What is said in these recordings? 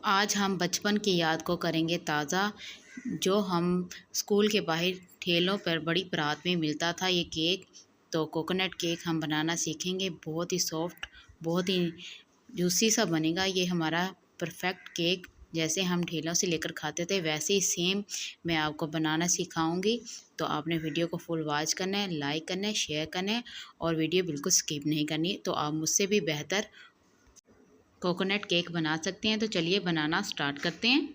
आज हम बचपन की याद को करेंगे ताज़ा, जो हम स्कूल के बाहर ठेलों पर बड़ी परात में मिलता था ये केक। तो कोकोनट केक हम बनाना सीखेंगे। बहुत ही सॉफ्ट, बहुत ही जूसी सा बनेगा ये हमारा परफेक्ट केक। जैसे हम ठेलों से लेकर खाते थे वैसे ही सेम मैं आपको बनाना सिखाऊंगी। तो आपने वीडियो को फुल वॉच करना है, लाइक करना है, शेयर करना है और वीडियो बिल्कुल स्किप नहीं करनी। तो आप मुझसे भी बेहतर कोकोनट केक बना सकते हैं। तो चलिए बनाना स्टार्ट करते हैं।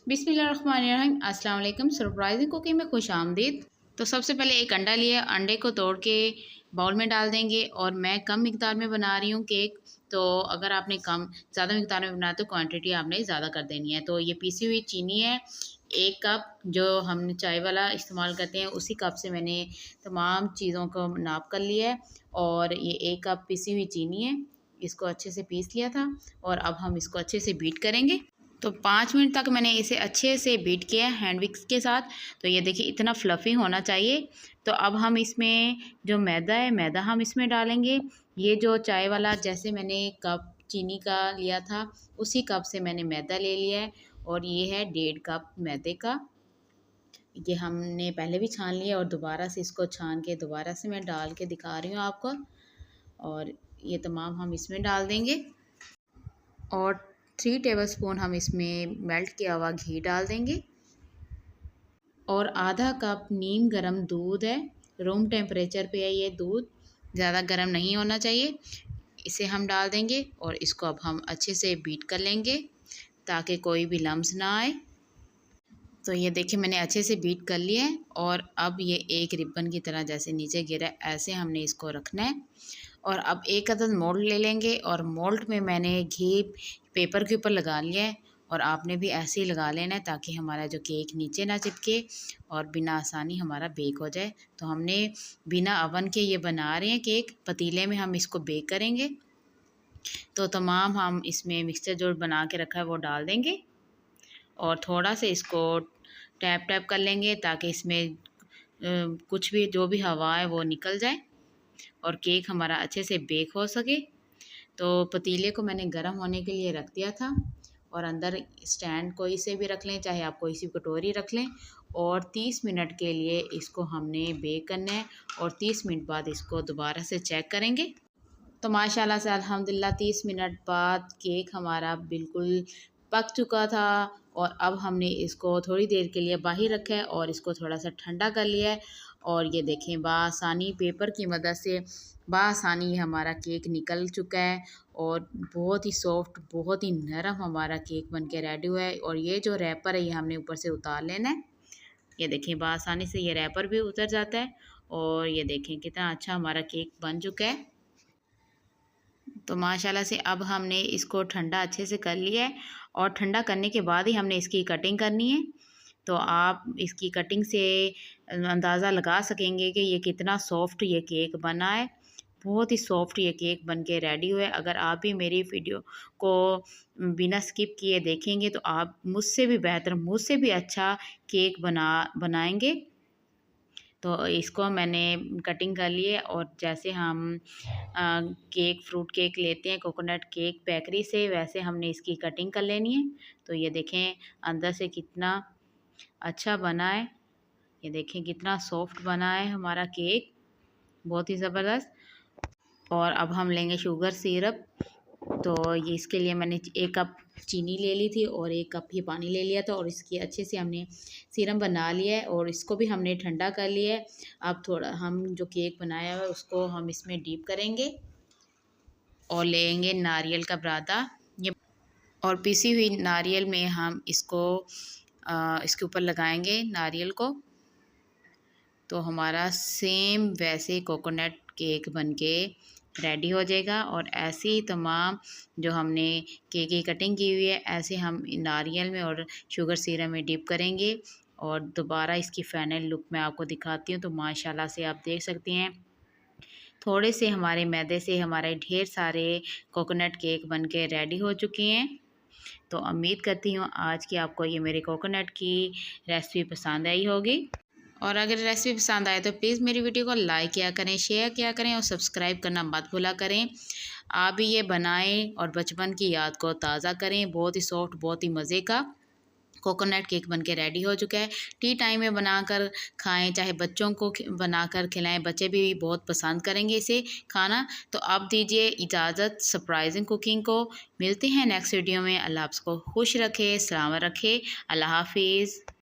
बिस्मिल्लाहिर्रहमानिर्रहीम, अस्सलाम वालेकुम। सरप्राइजिंग कुकिंग में खुश आमदीद। तो सबसे पहले एक अंडा लिया, अंडे को तोड़ के बाउल में डाल देंगे। और मैं कम मिकदार में बना रही हूँ केक, तो अगर आपने ज़्यादा मिकदार में बनाया तो क्वांटिटी आपने ज़्यादा कर देनी है। तो ये पीसी हुई चीनी है 1 कप, जो हम चाय वाला इस्तेमाल करते हैं उसी कप से मैंने तमाम चीज़ों को नाप कर लिया है। और ये 1 कप पीसी हुई चीनी है, इसको अच्छे से पीस लिया था। और अब हम इसको अच्छे से बीट करेंगे। तो 5 मिनट तक मैंने इसे अच्छे से बीट किया हैंड विक्स के साथ। तो ये देखिए इतना फ्लफ़ी होना चाहिए। तो अब हम इसमें जो मैदा है, मैदा हम इसमें डालेंगे। ये जो चाय वाला जैसे मैंने कप चीनी का लिया था उसी कप से मैंने मैदा ले लिया है। और ये है 1.5 कप मैदे का। ये हमने पहले भी छान लिया और दोबारा से इसको छान के दोबारा से मैं डाल के दिखा रही हूँ आपको। और ये तमाम हम इसमें डाल देंगे। और 3 टेबलस्पून हम इसमें मेल्ट किया हुआ घी डाल देंगे। और आधा कप नीम गर्म दूध है, रूम टेम्परेचर पे है ये दूध, ज़्यादा गर्म नहीं होना चाहिए। इसे हम डाल देंगे और इसको अब हम अच्छे से बीट कर लेंगे ताकि कोई भी लम्स ना आए। तो ये देखिए मैंने अच्छे से बीट कर लिया है। और अब ये एक रिबन की तरह जैसे नीचे गिरा है ऐसे हमने इसको रखना है। और अब एक अदद मोल्ड ले लेंगे और मोल्ड में मैंने घी पेपर के ऊपर लगा लिया है। और आपने भी ऐसे ही लगा लेना है ताकि हमारा जो केक नीचे ना चिपके और बिना आसानी हमारा बेक हो जाए। तो हमने बिना अवन के ये बना रहे हैं केक, पतीले में हम इसको बेक करेंगे। तो तमाम हम इसमें मिक्सचर जो बना के रखा है वो डाल देंगे और थोड़ा से इसको टैप टैप कर लेंगे ताकि इसमें कुछ भी जो भी हवा है वो निकल जाए और केक हमारा अच्छे से बेक हो सके। तो पतीले को मैंने गर्म होने के लिए रख दिया था। और अंदर स्टैंड कोई से भी रख लें, चाहे आप कोई सी कटोरी रख लें। और 30 मिनट के लिए इसको हमने बेक करना है। और 30 मिनट बाद इसको दोबारा से चेक करेंगे। तो माशाल्लाह से अल्हम्दुलिल्लाह 30 मिनट बाद केक हमारा बिल्कुल पक चुका था। और अब हमने इसको थोड़ी देर के लिए बाहर रखा है और इसको थोड़ा सा ठंडा कर लिया है। और ये देखें बआसानी पेपर की मदद से बआसानी हमारा केक निकल चुका है। और बहुत ही सॉफ्ट, बहुत ही नरम हमारा केक बन के रेडी हुआ है। और ये जो रैपर है ये हमने ऊपर से उतार लेना है। ये देखें बआसानी से ये रैपर भी उतर जाता है। और ये देखें कितना अच्छा हमारा केक बन चुका है। तो माशाल्लाह से अब हमने इसको ठंडा अच्छे से कर लिया है। और ठंडा करने के बाद ही हमने इसकी कटिंग करनी है। तो आप इसकी कटिंग से अंदाज़ा लगा सकेंगे कि ये कितना सॉफ्ट ये केक बना है। बहुत ही सॉफ्ट ये केक बन के रेडी हुआ है। अगर आप भी मेरी वीडियो को बिना स्किप किए देखेंगे तो आप मुझसे भी बेहतर, मुझसे भी अच्छा केक बनाएंगे। तो इसको मैंने कटिंग कर ली है। और जैसे हम केक, फ्रूट केक लेते हैं कोकोनट केक बेकरी से, वैसे हमने इसकी कटिंग कर लेनी है। तो ये देखें अंदर से कितना अच्छा बना है। ये देखें कितना सॉफ्ट बना है हमारा केक, बहुत ही ज़बरदस्त। और अब हम लेंगे शुगर सिरप। तो ये इसके लिए मैंने 1 कप चीनी ले ली थी और 1 कप ही पानी ले लिया था। और इसकी अच्छे से हमने सिरप बना लिया है और इसको भी हमने ठंडा कर लिया है। अब थोड़ा हम जो केक बनाया हुआ है उसको हम इसमें डीप करेंगे और लेंगे नारियल का बुरादा। ये और पिसी हुई नारियल में हम इसको इसके ऊपर लगाएंगे नारियल को। तो हमारा सेम वैसे कोकोनट केक बनके रेडी हो जाएगा। और ऐसे ही तमाम जो हमने केक की कटिंग की हुई है ऐसे हम नारियल में और शुगर सिरप में डिप करेंगे। और दोबारा इसकी फ़ाइनल लुक मैं आपको दिखाती हूँ। तो माशाल्लाह से आप देख सकते हैं थोड़े से हमारे मैदे से हमारे ढेर सारे कोकोनट केक बनके रेडी हो चुके हैं। तो उम्मीद करती हूँ आज की आपको ये मेरे कोकोनट की रेसिपी पसंद आई होगी। और अगर रेसिपी पसंद आए तो प्लीज़ मेरी वीडियो को लाइक किया करें, शेयर किया करें और सब्सक्राइब करना मत भूला करें। आप भी ये बनाएं और बचपन की याद को ताज़ा करें। बहुत ही सॉफ्ट, बहुत ही मज़े का कोकोनट केक बनके रेडी हो चुका है। टी टाइम में बनाकर खाएं, चाहे बच्चों को बनाकर खिलाएं, बच्चे भी बहुत पसंद करेंगे इसे खाना। तो अब दीजिए इजाज़त सरप्राइजिंग कुकिंग को। मिलते हैं नेक्स्ट वीडियो में। अल्लाह आपको खुश रखे, सलामत रखे। अल्लाह हाफिज़।